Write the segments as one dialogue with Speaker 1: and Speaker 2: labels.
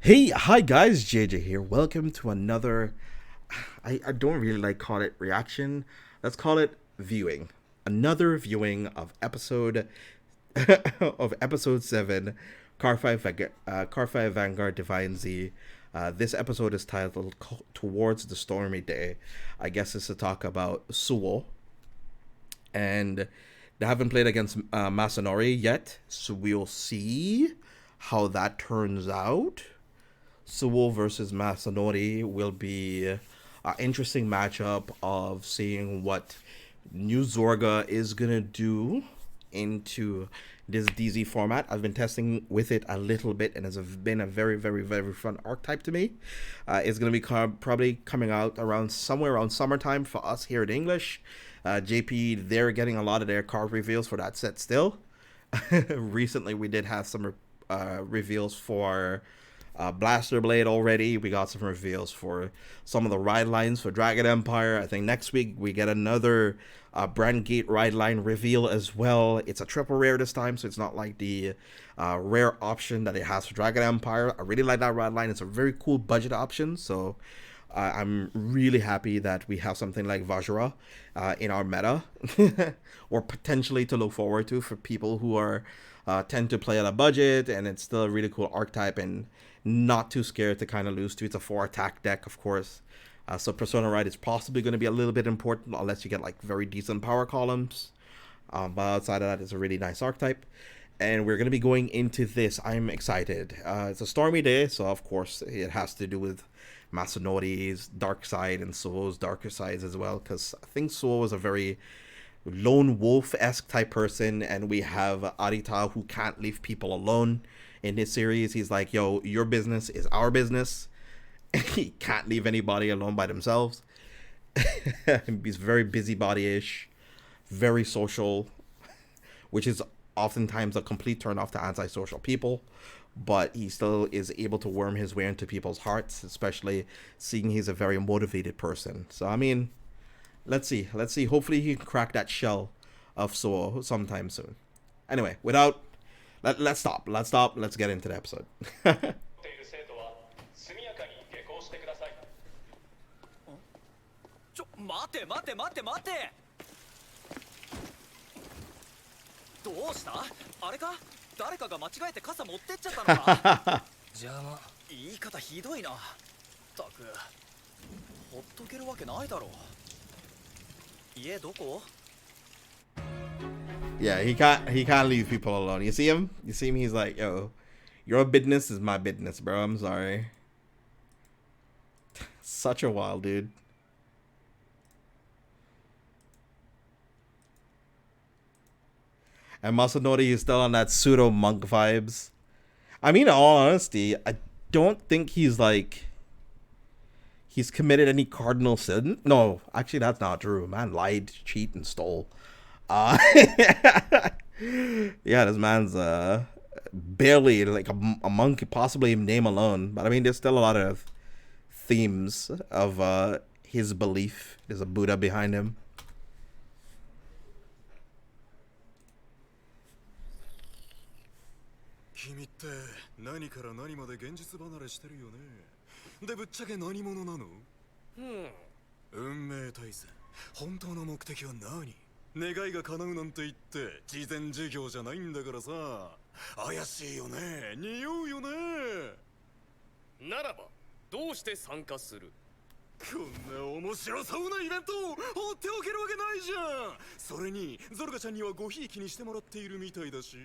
Speaker 1: Hey, hi guys, J.J Here. Welcome to another. I don't really like call it reaction. Let's call it viewing. Another viewing of episode of episode 7, Car 5 Vanguard Divine Z. This episode is titled Towards the Stormy Day. I guess it's to talk about Suo. And they haven't played against Masanori yet, so we'll see how that turns out. Suo versus Masanori will be an interesting matchup of seeing what new Zorga is gonna do into this DZ format. I've been testing with it a little bit, and it's been a very, very, very fun archetype to me. It's gonna be probably coming out around somewhere around summertime for us here in English. JP, they're getting a lot of their card reveals for that set still. Recently, we did have some reveals for Blaster Blade already. We got some reveals for some of the ride lines for Dragon Empire. I think next week we get another Brand Gate ride line reveal as well. It's a triple rare this time, so it's not like the rare option that it has for Dragon Empire. I really like that ride line. It's a very cool budget option, so I'm really happy that we have something like Vajra in our meta, or potentially to look forward to for people who are tend to play at a budget, and it's still a really cool archetype and not too scared to kind of lose to. It's a 4 attack deck, of course. So Persona Ride is possibly going to be a little bit important unless you get like very decent power columns. But outside of that, it's a really nice archetype. And we're going to be going into this. I'm excited. It's a stormy day, so of course it has to do with Masanori's dark side and Suo's darker sides as well. Because I think Suo is a very lone wolf-esque type person, and we have Arita who can't leave people alone. In this series, he's like, yo, your business is our business. He can't leave anybody alone by themselves. He's very busybody-ish, very social, which is oftentimes a complete turn-off to antisocial people. But he still is able to worm his way into people's hearts, especially seeing he's a very motivated person. So, I mean, let's see. Hopefully he can crack that shell of Suo sometime soon. Anyway, let's stop. Let's get into the episode.
Speaker 2: 待て待て待て待て。どうした？あれか？誰かが間違えて傘持ってっちゃったのか？邪魔。言い方ひどいな。たく、ほっとけるわけないだろう。家どこ？
Speaker 1: Yeah, he can't leave people alone. You see him? He's like, yo, your business is my business, bro. I'm sorry. Such a wild dude. And Masanori is still on that pseudo monk vibes. I mean, in all honesty, I don't think he's committed any cardinal sin. No, actually, that's not true. Man lied, cheated, and stole. Yeah, this man's barely like a monk, possibly in name alone. But I mean, there's still a lot of themes of his belief. There's a Buddha behind him.
Speaker 3: 君って何から何まで現実離れしてるよね。でぶっちゃけ何者なの？運命体制。本当の目的は何？願いが叶うなんて言って慈善事業じゃないんだからさ。怪しいよね。匂うよね。
Speaker 4: ならばどうして参加する？
Speaker 3: こんな面白そうなイベント放っておけるわけないじゃん。それにゾルガちゃんにはごひいきにしてもらっているみたいだし。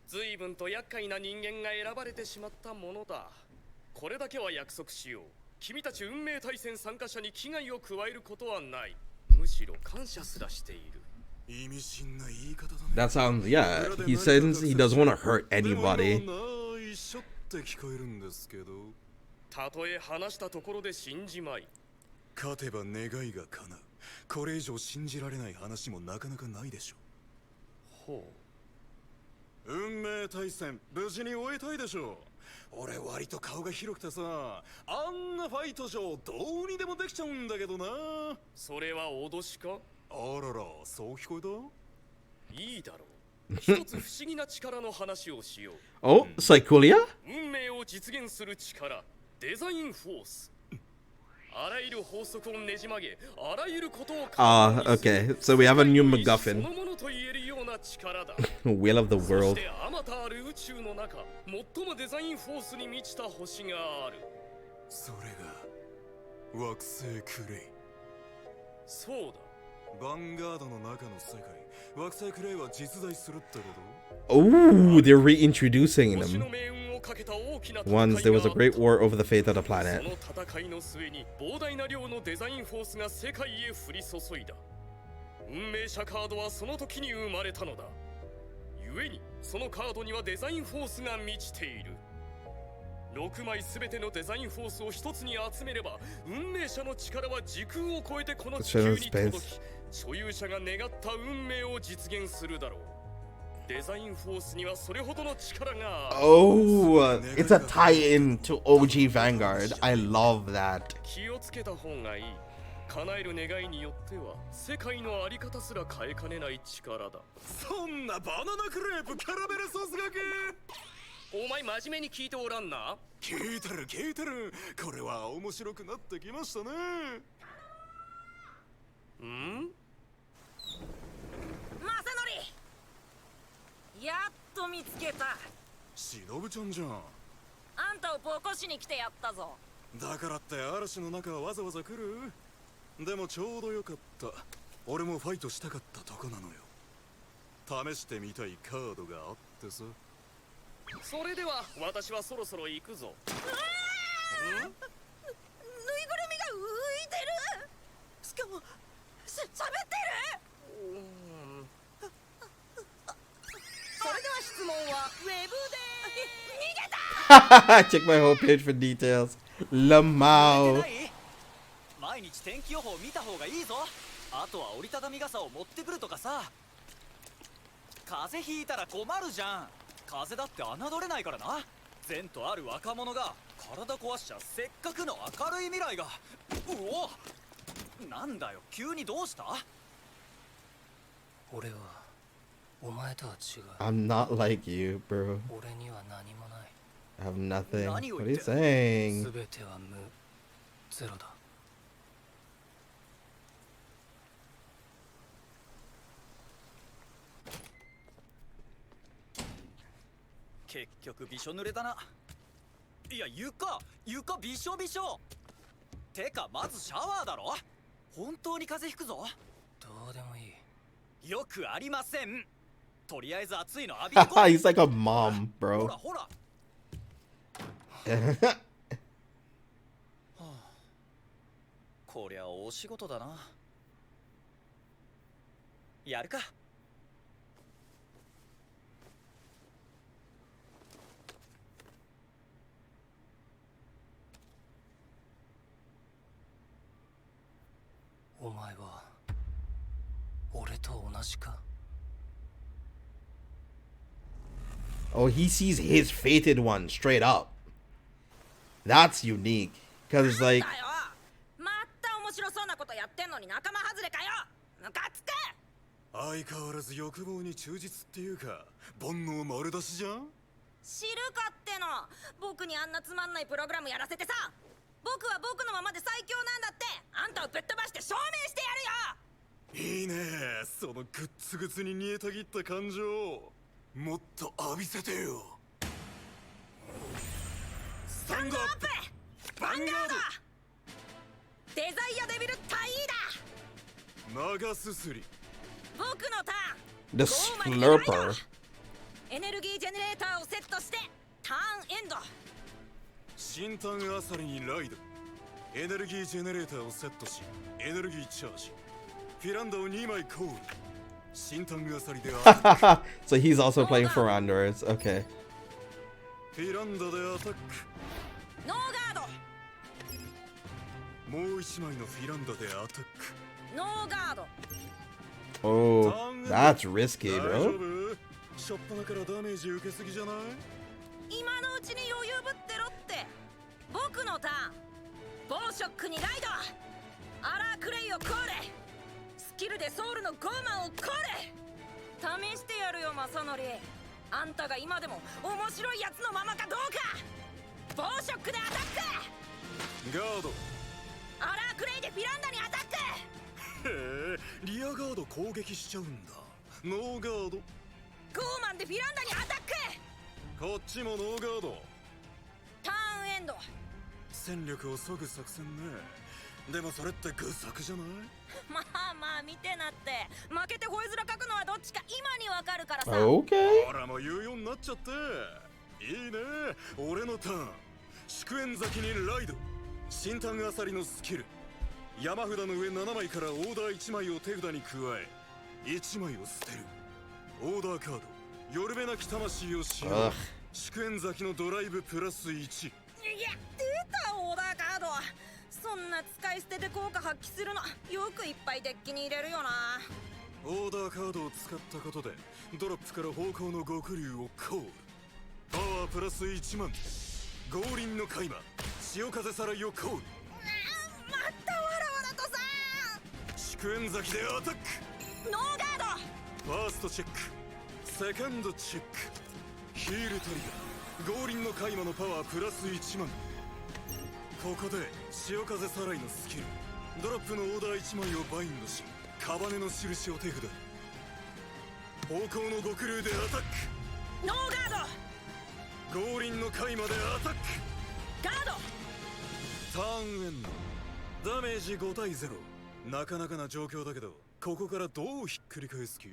Speaker 4: 随分と厄介な人間が選ばれてしまったものだ。これだけは約束しよう。君たち運命対戦参加者に危害を加えることはない。むしろ感謝すらしている。
Speaker 3: 意味深な言い方だね。
Speaker 1: That sounds, yeah. He says he doesn't want to hurt anybody.
Speaker 3: 一緒って聞こえるんですけど。
Speaker 4: たとえ話したところで信じまい。
Speaker 3: 勝てば願いが叶う。これ以上信じられない話もなかなかないでしょ。
Speaker 4: ほう。
Speaker 3: 運命対戦無事に終えたいでしょう。俺割と顔が広くてさ、あんなファイト場どうにでもできちゃうんだけどな。
Speaker 4: それは脅しか？
Speaker 3: あらら、そう聞こえた？
Speaker 4: いいだろう。一つ不思議な力の話をしよう。
Speaker 1: Oh, Psycholia?
Speaker 4: 運命を実現する力、デザインフォース。あらゆる法則をねじ曲げ、あらゆることを
Speaker 1: okay. So we have a new MacGuffin.
Speaker 4: そのものと言えるような力だ。
Speaker 1: Wheel of the
Speaker 4: そし
Speaker 1: world.
Speaker 4: てあまたある宇宙の中、最もデザインフォースに満ちた星がある。
Speaker 3: それが惑星クレイ。
Speaker 4: そうだ。
Speaker 3: ヴァンガードの中の世界、惑星クレイは実在するってこと？
Speaker 1: Oh, they're reintroducing
Speaker 4: 星
Speaker 1: them.
Speaker 4: の命運をかけた大きな戦い
Speaker 1: Once there was a
Speaker 4: があ
Speaker 1: great
Speaker 4: った。
Speaker 1: war over the fate of the
Speaker 4: そ
Speaker 1: planet.
Speaker 4: の戦いの末に膨大な量のデザインフォースが世界へ降り注いだ。運命者カードはその時に生まれたのだ。故にそのカードにはデザインフォースが満ちている。6枚すべてのデザインフォースを一つに集めれば、運命者の力は時空を超えてこの地球に届き、所有者が願った運命を実現するだろう。デザインフォースにはそれほどの力がある。
Speaker 1: Oh, it's a tie-in to OG Vanguard. I love that.
Speaker 4: 気をつけた方がいい。叶える願いによっては世界のあり方すら変えかねない力だ。
Speaker 3: そんなバナナクレープキャラメルソースがけ。
Speaker 4: お前真面目に聞いておらんな。
Speaker 3: 聞いてる聞いてる。これは面白くなってきましたね。
Speaker 4: ん？
Speaker 5: マサノリ、やっと見つけた。
Speaker 3: しのぶちゃんじゃん。
Speaker 5: あんたをボコしに来てやったぞ。
Speaker 3: だからって嵐の中わざわざ来る？でもちょうどよかった。俺もファイトしたかったとこなのよ。試してみたいカードがあってさ。
Speaker 4: それでは私はそろそろ行くぞ。
Speaker 5: ぬいぐるみが浮いてる。しかも喋ってる。それでは質問はウェブで。逃げた。
Speaker 1: Check my homepage for details. Lamau.
Speaker 2: 毎日天気予報見た方がいいぞ。あとは折りたたみ傘を持ってくるとかさ。風邪ひいたら困るじゃん。風だって侮れないからな。善とある若者が体壊しちゃせっかくの明るい未来が。うお、なんだよ急にどうした？
Speaker 6: 俺はお前とは違う。
Speaker 1: I'm not like you, bro.
Speaker 6: 俺には何もない。
Speaker 1: I have nothing. What are you
Speaker 6: す
Speaker 1: saying?
Speaker 6: べては無、ゼロだ。
Speaker 2: 結局びしょ濡れだな。いや床びしょびしょ。てかまずシャワーだろ。本当に風邪ひくぞ。
Speaker 6: どうでもいい。
Speaker 2: よくありません。とりあえず暑いの浴びてこい。
Speaker 1: He's like a mom,
Speaker 2: ほ
Speaker 1: bro.
Speaker 2: らほら。こりゃ大仕事だな。やるか。
Speaker 6: お前は俺と同じか？
Speaker 1: Oh, he sees his fated one straight up. That's unique. Because, like,
Speaker 5: だよ。また面白そうなことやってんのに仲間外れかよ。ムカつく。
Speaker 3: 相変わらず欲望に忠実っていうか煩悩丸出しじゃん。
Speaker 5: 知るかっての。僕にあんなつまんないプログラムやらせてさ。僕は僕のままで最強なんだって。あんたをぶっ飛ばして証明してやるよ。
Speaker 3: いいねそのグッツグツに煮えたぎった感情。もっと浴びせてよ。スタンドアップ
Speaker 5: ヴァンガード。デザイアデビル大尉だ。
Speaker 3: 長すすり。
Speaker 5: 僕のターン。
Speaker 1: the
Speaker 5: ゴーマにライド。
Speaker 1: slurper.
Speaker 5: エネルギージェネレーターをセットしてターンエンド。
Speaker 3: 新炭アサリにライド。エネルギージェネレーターをセットしエネルギーチャージ。フィランダを2枚コール。新炭アサリでアタック。
Speaker 1: So he's also playing for Andors. Okay.
Speaker 3: フィランダでアタック。
Speaker 5: ノーガード。
Speaker 3: もう1枚のフィランダでアタック。
Speaker 5: ノーガード。
Speaker 1: Oh, that's risky,
Speaker 3: 大丈
Speaker 1: bro.
Speaker 3: 夫？しょっぱなからダメージ受けすぎじゃない？
Speaker 5: 今のうちに余裕ぶってろって。僕のターン。ボーショックにライド。アラークレイをコール。スキルでソウルのゴーマンをコール。試してやるよマサノリ。あんたが今でも面白いやつのままかどうか。
Speaker 3: ガード。
Speaker 5: アラークレイでフィランダにアタック。
Speaker 3: へえ、リアガード攻撃しちゃうんだ。ノーガード。
Speaker 5: ゴーマンでフィランダにアタック。
Speaker 3: こっちもノーガード。
Speaker 5: ターンエンド。
Speaker 3: 戦力を削ぐ作戦ね。でもそれって愚策じゃない？
Speaker 5: まあまあ見てなって。負けて吠え面書くのはどっちか今にわかるからさ。
Speaker 1: Okay.
Speaker 3: ほらもう言うようになっちゃって。いいね、俺のターン。祝宴咲きにライド。新炭あさりのスキル。山札の上7枚からオーダー1枚を手札に加え1枚を捨てる。オーダーカードよるべなき魂を使用。祝宴咲きのドライブプラス1。
Speaker 5: いや、出たオーダーカード。そんな使い捨てで効果発揮するのよくいっぱいデッキに入れるよな。
Speaker 3: オーダーカードを使ったことでドロップから方向の極竜をコール。パワープラス1万。豪輪の海馬潮風さらいをコール。
Speaker 5: またわらわらとさ。
Speaker 3: 祝宴咲きでアタック。
Speaker 5: ノーガード。
Speaker 3: ファーストチェック。セカンドチェック。ヒールトリガー。豪輪の海馬のパワープラス1万。ここで潮風さらいのスキル。ドロップのオーダー1枚をバインドしカバネの印を手札。方向の極竜でアタック。
Speaker 5: ノーガード。
Speaker 3: 豪輪の海馬でアタック。
Speaker 5: ガード。
Speaker 3: ターンエンド。ダメージ5対0。なかなかな状況だけどここからどうひっくり返す気？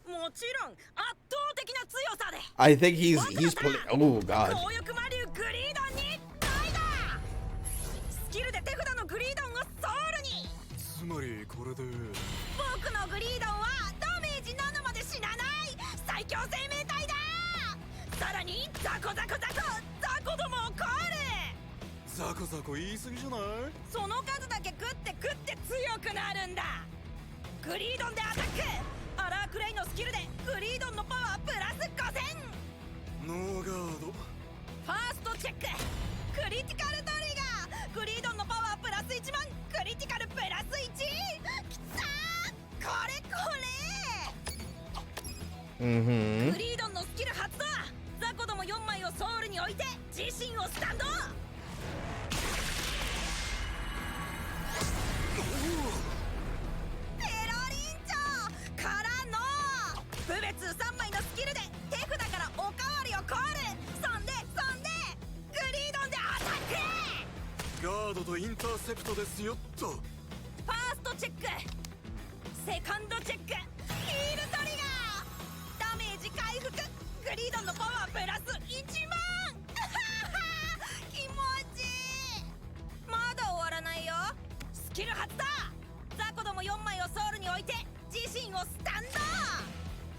Speaker 5: もちろん圧倒的な強さで。
Speaker 1: I think he's playing. Oh god.
Speaker 5: 強欲魔竜グリードンにダイだ。スキルで手札のグリードンをソウルに。
Speaker 3: つまりこれで
Speaker 5: 僕のグリードンはダメージ7まで死なない最強生命体だ。さらにザコザコザコザコどもをコール。
Speaker 3: ザコザコ言い過ぎじゃない？
Speaker 5: その数だけ食って強くなるんだ。グリードンでアタック。アラークレイのスキルでグリードンのパワープラス5000。
Speaker 3: ノーガード。
Speaker 5: ファーストチェック。クリティカルトリガー。グリードンのパワープラス1万。クリティカルプラス1。きたー。これグリードンのスキル発動。ザコども4枚をソウルに置いて自身をスタンド。ペロリンチョからの部別3枚のスキルで手札からおかわりをコール。そんでグリードンでアタック。
Speaker 3: ガードとインターセプトですよっと。
Speaker 5: ファーストチェック。セカンドチェック。ヒールトリガー。ダメージ回復。グリードンのパワープラス1万。気持ちいい。まだ終わらないよ。スキル発動。ザコども4枚をソウルに置いて自身をスタンド。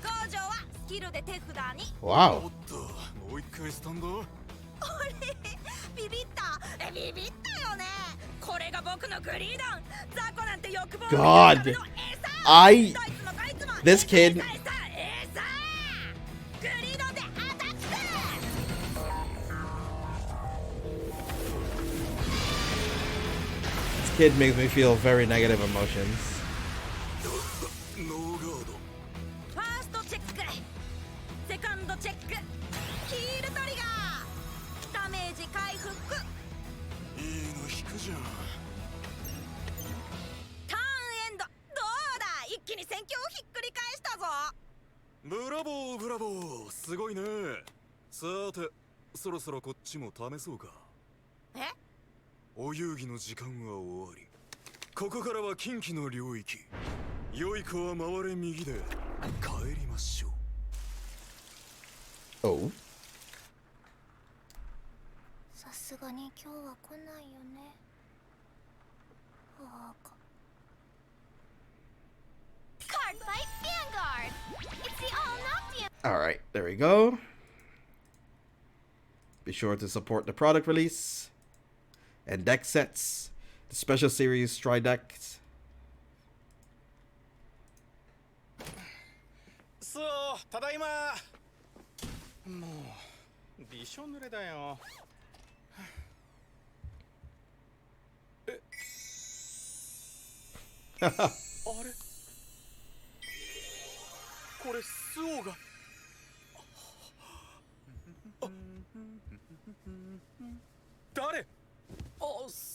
Speaker 5: ゴージョーはスキルで手札に。
Speaker 3: お
Speaker 1: Wow.
Speaker 3: っともう一回スタンド。
Speaker 5: 俺ビビった。ビビったよね。これが僕のグリードン。ザコなんて欲望
Speaker 1: God.
Speaker 5: のための餌。
Speaker 1: I
Speaker 5: どいつもこいつも
Speaker 1: this kid
Speaker 5: 餌。グリードンでアタック。
Speaker 1: this kid makes me feel very negative emotions.
Speaker 3: ノーガード。
Speaker 5: ファーストチェック。セカンドチェック。ヒールトリガー。ダメージ回復。
Speaker 3: いいの引くじゃん。
Speaker 5: ターンエンド。どうだ一気に戦況をひっくり返したぞ。
Speaker 3: ブラボーブラボー、すごいね。さてそろそろこっちも試そうか。
Speaker 5: え？
Speaker 3: お遊戯の時間は終わり。ここからは近畿の領域。良い子は回れ右で帰りましょう。
Speaker 1: Oh.
Speaker 7: さすがに今日は来ないよね。ああか。CARDFIGHT VANGUARD. It's the all Noctium.
Speaker 1: All right, there we go. Be sure to support the product release and deck sets, the special series Stride decks.
Speaker 8: そうただいま。もうびしょ濡れだよ。あれこれスオが。誰？あ、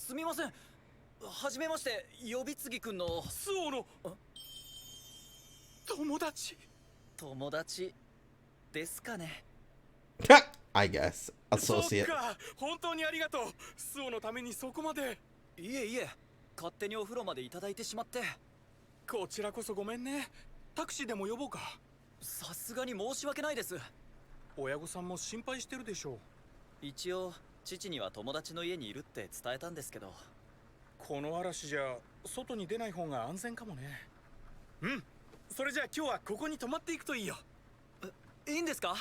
Speaker 2: すみません。はじめまして、呼び継ぎくんの
Speaker 8: スオの友達。
Speaker 2: 友達ですかね。
Speaker 1: I guess
Speaker 8: そっ
Speaker 1: associate.
Speaker 8: か、本当にありがとう。スオのためにそこまで。
Speaker 2: いえいえ、勝手にお風呂までいただいてしまって。
Speaker 8: こちらこそごめんね。タクシーでも呼ぼうか。
Speaker 2: さすがに申し訳ないです。
Speaker 8: 親御さんも心配してるでしょう。
Speaker 2: 一応父には友達の家にいるって伝えたんですけど。
Speaker 8: この嵐じゃ外に出ない方が安全かもね。うん、それじゃあ今日はここに泊まっていくといいよ。
Speaker 2: いいんですか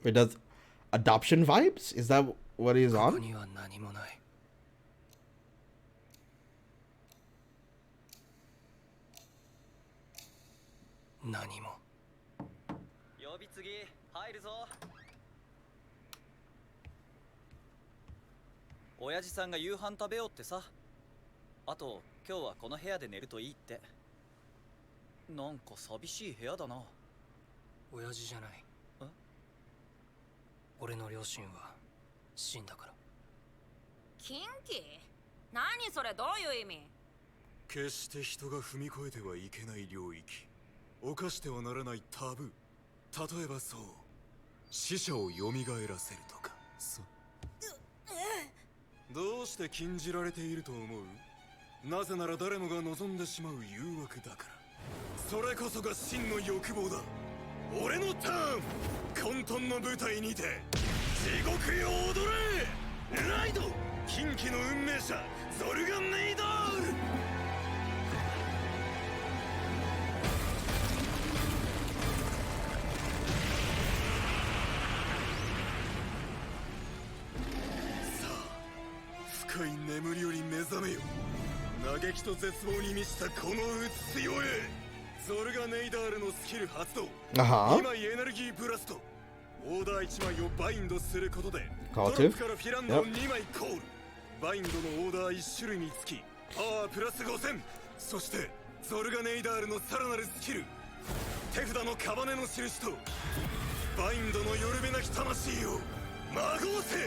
Speaker 2: ？It
Speaker 1: does adoption vibes? Is that what he's
Speaker 6: ここ
Speaker 1: on?
Speaker 6: には何もない。何も。
Speaker 2: 呼び継ぎ入るぞ。親父さんが夕飯食べようってさ。あと今日はこの部屋で寝るといいって。なんか寂しい部屋だな。
Speaker 6: 親父じゃない。俺の両親は死んだから。
Speaker 5: キンキ何それ、どういう意味？
Speaker 3: 決して人が踏み越えてはいけない領域、犯してはならないタブー。例えばそう、死者を蘇らせるとかさ。どうして禁じられていると思う？なぜなら誰もが望んでしまう誘惑だから。それこそが真の欲望だ。俺のターン、混沌の舞台にて地獄よ踊れライド、近畿の運命者ゾルガンネイダール。さあ、深い眠りより目覚めよ。嘆きと絶望に満ちたこのうつよへ。ゾルガネイダールのスキル発動。2枚エネルギーブラスト。オーダー1枚をバインドすることでドロップからフィランドを2枚コール。バインドのオーダー1種類につきパワープラス5000。そしてゾルガネイダールのさらなるスキル、手札のカバネの印とバインドのよるべなき魂を魔合成。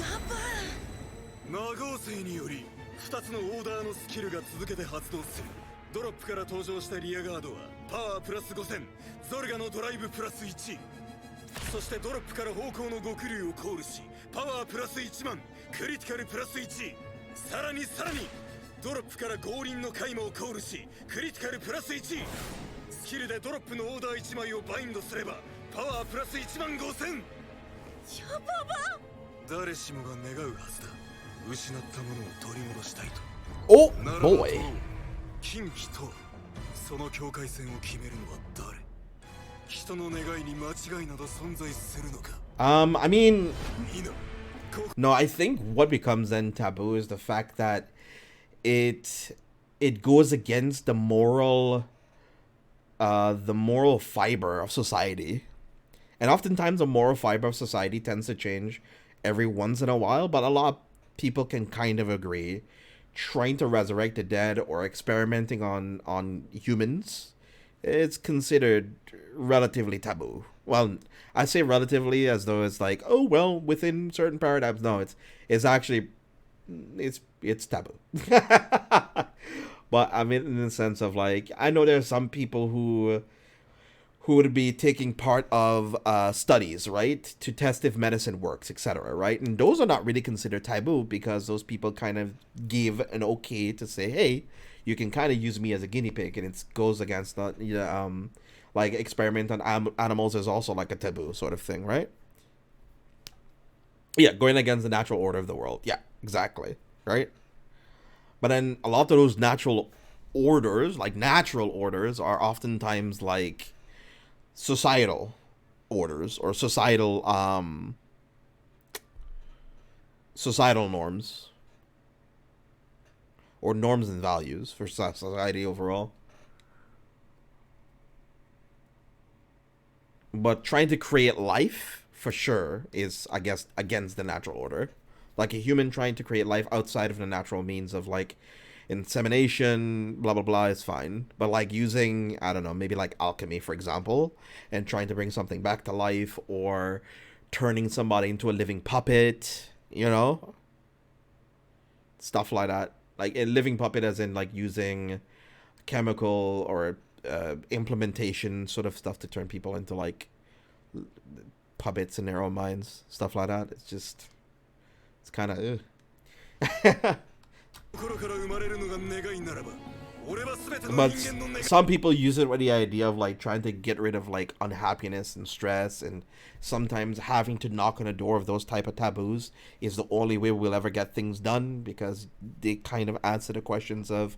Speaker 5: やばい。
Speaker 3: 魔合成により2つのオーダーのスキルが続けて発動する。ドロップから登場したリアガードはパワープラス5000、ゾルガのドライブプラス1。そしてドロップから方向の極竜をコールしパワープラス1万、クリティカルプラス1。さらにドロップから合輪のカイマをコールしクリティカルプラス1。スキルでドロップのオーダー1枚をバインドすればパワープラス1万5000。
Speaker 5: やばば。
Speaker 3: 誰しもが願うはずだ。失ったものを取り戻したいと。
Speaker 1: Oh
Speaker 3: ならば
Speaker 1: boy.
Speaker 3: 近畿とその境界線を決めるのは誰？人の願いに間違いなど存在するのか？
Speaker 1: I mean,
Speaker 3: いいな。
Speaker 1: no, I think what becomes then taboo is the fact that it goes against the moral fiber of society. And oftentimes the moral fiber of society tends to change every once in a while, but a lot of people can kind of agree trying to resurrect the dead or experimenting on humans, it's considered relatively taboo. Well, I say relatively as though it's like, oh well, within certain paradigms. No, it's actually it's taboo. But I mean, in the sense of like, I know there's some people who would be taking part of studies, right, to test if medicine works, etc., right? And those are not really considered taboo because those people kind of give an okay to say, hey, you can kind of use me as a guinea pig, and it goes against the, like experiment on animals is also like a taboo sort of thing, right? Yeah, going against the natural order of the world. Yeah, exactly, right? But then a lot of those natural orders are oftentimes like societal orders or societal norms or norms and values for society overall. But trying to create life for sure is, I guess, against the natural order. Like a human trying to create life outside of the natural means of like insemination, blah blah blah, is fine. But like using, I don't know, maybe like alchemy, for example, and trying to bring something back to life, or turning somebody into a living puppet, you know, stuff like that. Like a living puppet, as in like using chemical or implementation sort of stuff to turn people into like puppets in their own minds, stuff like that. It's just, it's kind of but some people use it with the idea of like trying to get rid of like unhappiness and stress, and sometimes having to knock on the door of those type of taboos is the only way we'll ever get things done, because they kind of answer the questions of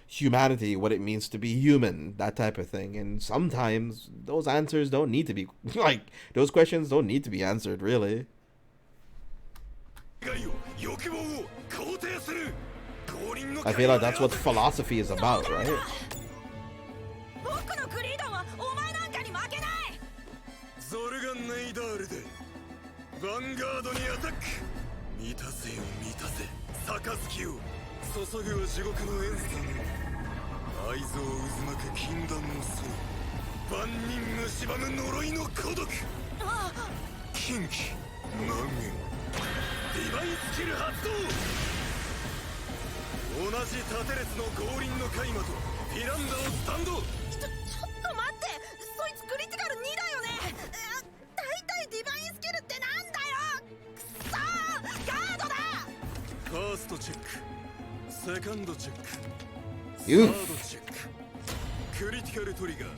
Speaker 1: humanity, what it means to be human, that type of thing. And sometimes those answers don't need to be like, those questions don't need to be answered, really. I feel like that's what philosophy is about, right? You.
Speaker 3: クリティカルトリガー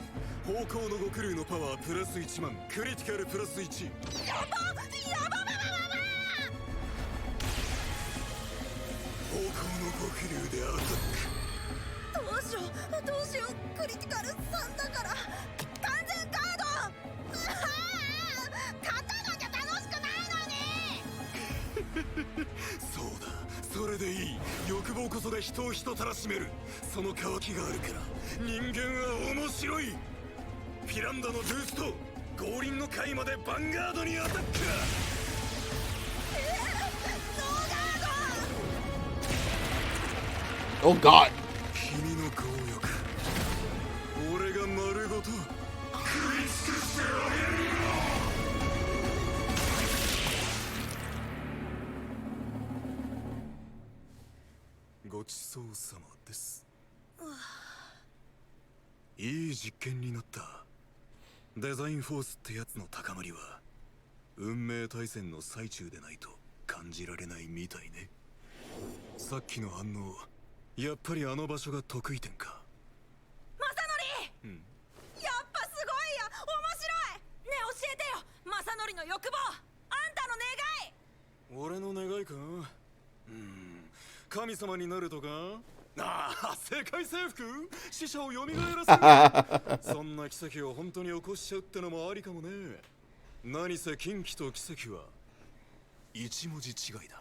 Speaker 3: 方向の5クルーのパワープラス1万クリティカルプラス1やば方向の5クルーでアタックどうしようクリティカル3だから完全ガード勝たなきゃ楽しくないのにそうだそれでいい欲望こそが人を人たらしめるその渇きがあるから人間は面白いフィランダのブースト合輪の階までヴァンガードにアタックノーガード
Speaker 1: Oh God.
Speaker 3: 君の強欲俺が丸ごと食い尽くしてあげるよごちそうさまです。いい実験になった。デザインフォースってやつの高まりは運命対戦の最中でないと感じられないみたいね。さっきの反応、やっぱりあの場所が得意点か。
Speaker 5: マサノリ、やっぱすごいや、面白い。ねえ教えてよ、マサノリの欲望、あんたの願い。
Speaker 3: 俺の願いか。神様になるとか。ああ、世界征服、死者を蘇らせる。そんな奇跡を本当に起こしちゃうってのもありかもね。何せ近畿と奇跡は一文字違いだ。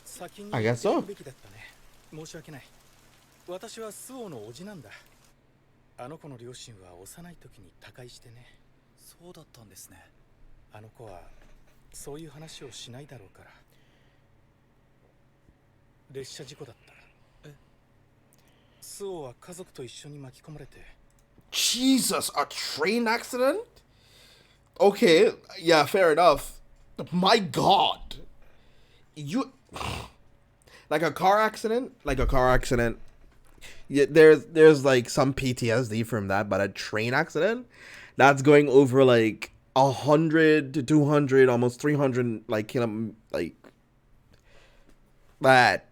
Speaker 8: 先に言うべきだったね。申し訳ない。私はスオの叔父なんだ。あの子の両親は幼い時に他界してね。
Speaker 2: そうだったんですね。
Speaker 8: あの子はそういう話をしないだろうから。列車事故だった。スオは家族と一緒に巻き込まれて。
Speaker 1: Jesus, a train accident? Okay, yeah, fair enough. My God. You like a car accident? Like a car accident. Yeah, there's like some PTSD from that, but a train accident? That's going over like 100 to 200, almost 300 like like that.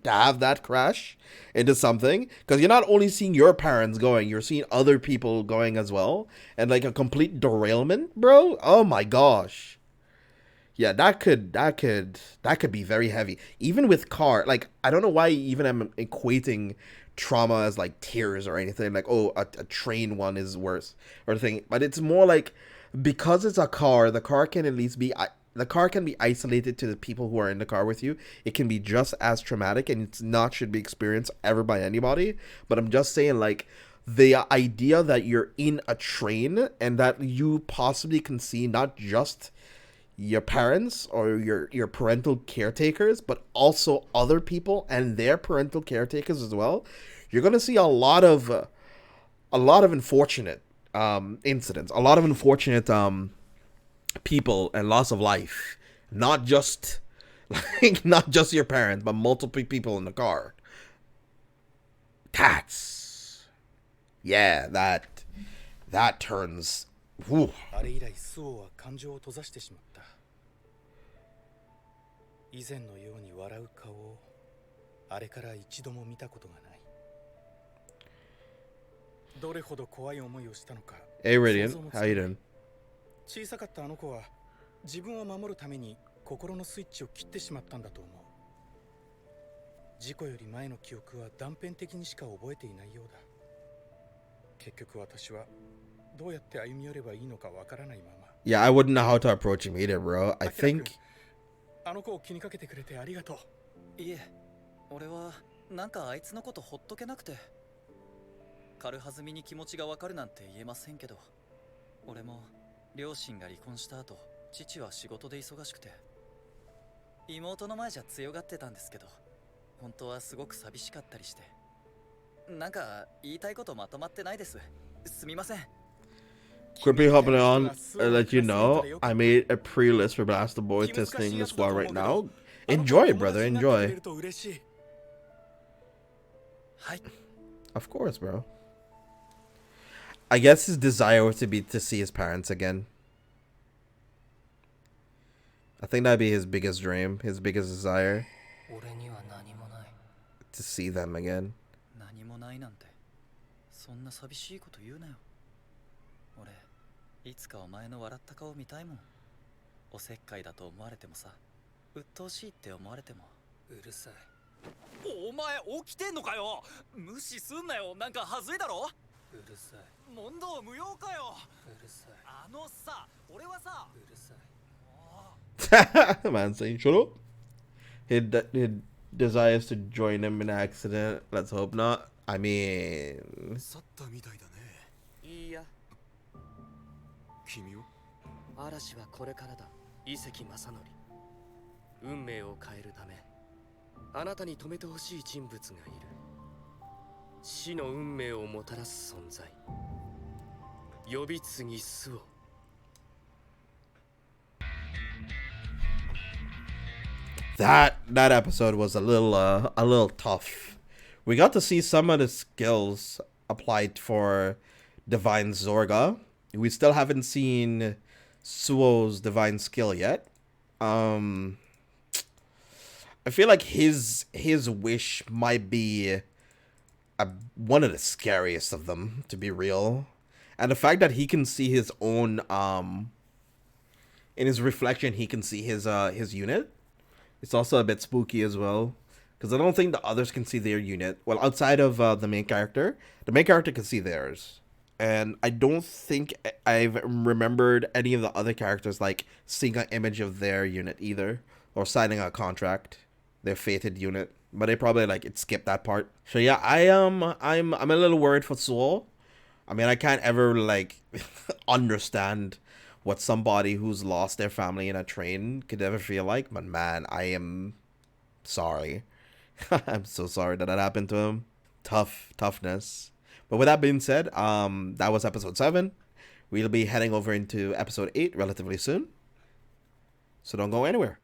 Speaker 1: To have that crash into something, because you're not only seeing your parents going, you're seeing other people going as well, and like a complete derailment, bro. Oh my gosh. Yeah, that could be very heavy. Even with car, like I don't know why even I'm equating trauma as like tears or anything, like oh a train one is worse or thing, but it's more like because it's a car, the car can at least be isolated to the people who are in the car with you. It can be just as traumatic, and it's not should be experienced ever by anybody. But I'm just saying, like, the idea that you're in a train and that you possibly can see not just your parents or your parental caretakers, but also other people and their parental caretakers as well. You're gonna see a lot of unfortunate incidents, a lot of unfortunate people and loss of life. Not just not just your parents, but multiple people in the car. Yeah, that turns. Whew.
Speaker 8: あれ以来スオは感情を閉ざしてしまった。以前のように笑う顔をあれから一度も見たことがない。どれほど怖い思いをしたのか。
Speaker 1: Hey Radiant, how you doing?
Speaker 8: 小さかったあの子は自分を守るために心のスイッチを切ってしまったんだと思う。事故より前の記憶は断片的にしか覚えていないようだ。結局私はどうやって歩み寄ればいいのかわからないまま。
Speaker 1: Yeah, I wouldn't know how to approach him either, bro. I think
Speaker 8: あの子を気にかけてくれてありがとう。
Speaker 2: いえ、俺はなんかあいつのことほっとけなくて。軽はずみに気持ちがわかるなんて言えませんけど、俺も両親が離婚した後、父は仕事で忙しくて、妹の前じゃ強がってたんですけど、本当はすごく寂しかったりして、なんか言いたいことまとまってないです。すみません。
Speaker 1: quickly hopping on, let you know I made a pre-list for Blaster Boy testing this one right now. Enjoy it, brother. Enjoy. Of course, bro. I guess his desire was to see his parents again. I think that'd be his biggest dream, his biggest desire. To see them again.
Speaker 2: 何もないなんて、そんな寂しいこと言うなよ。俺、いつかお前の笑った顔見たいもん。おせっかいだと思われてもさ、鬱陶しいって思われても。うるさい。お前起きてんのかよ。無視すんなよ。なんかはずいだろ。うるさい。問答無用かよ。うるさい。あのさ、俺はさ。うるさい。
Speaker 1: Man saying shut up. He desires to join him in an accident. Let's hope not. I mean,
Speaker 3: 去ったみたいだね。
Speaker 4: いいや、
Speaker 3: 君を
Speaker 4: 嵐はこれからだ。伊関正則。運命を変えるため、あなたに止めてほしい人物がいる。死の運命をもたらす存在。呼び継ぎスオ。
Speaker 1: that episode was a little tough. We got to see some of the skills applied for Divine Zorga. We still haven't seen Suo's divine skill yet. I feel like his wish might be one of the scariest of them, to be real. And the fact that he can see his own in his reflection, he can see his unit. It's also a bit spooky as well, because I don't think the others can see their unit. Well, outside of the main character can see theirs. And I don't think I've remembered any of the other characters like seeing an image of their unit either, or signing a contract, their fated unit. But they probably it skipped that part. So yeah, I'm a little worried for Soul. I mean, I can't ever understand what somebody who's lost their family in a train could ever feel like, but man, I am sorry. I'm so sorry that happened to him. Toughness. But with that being said, that was episode 7. We'll be heading over into episode 8 relatively soon. So don't go anywhere.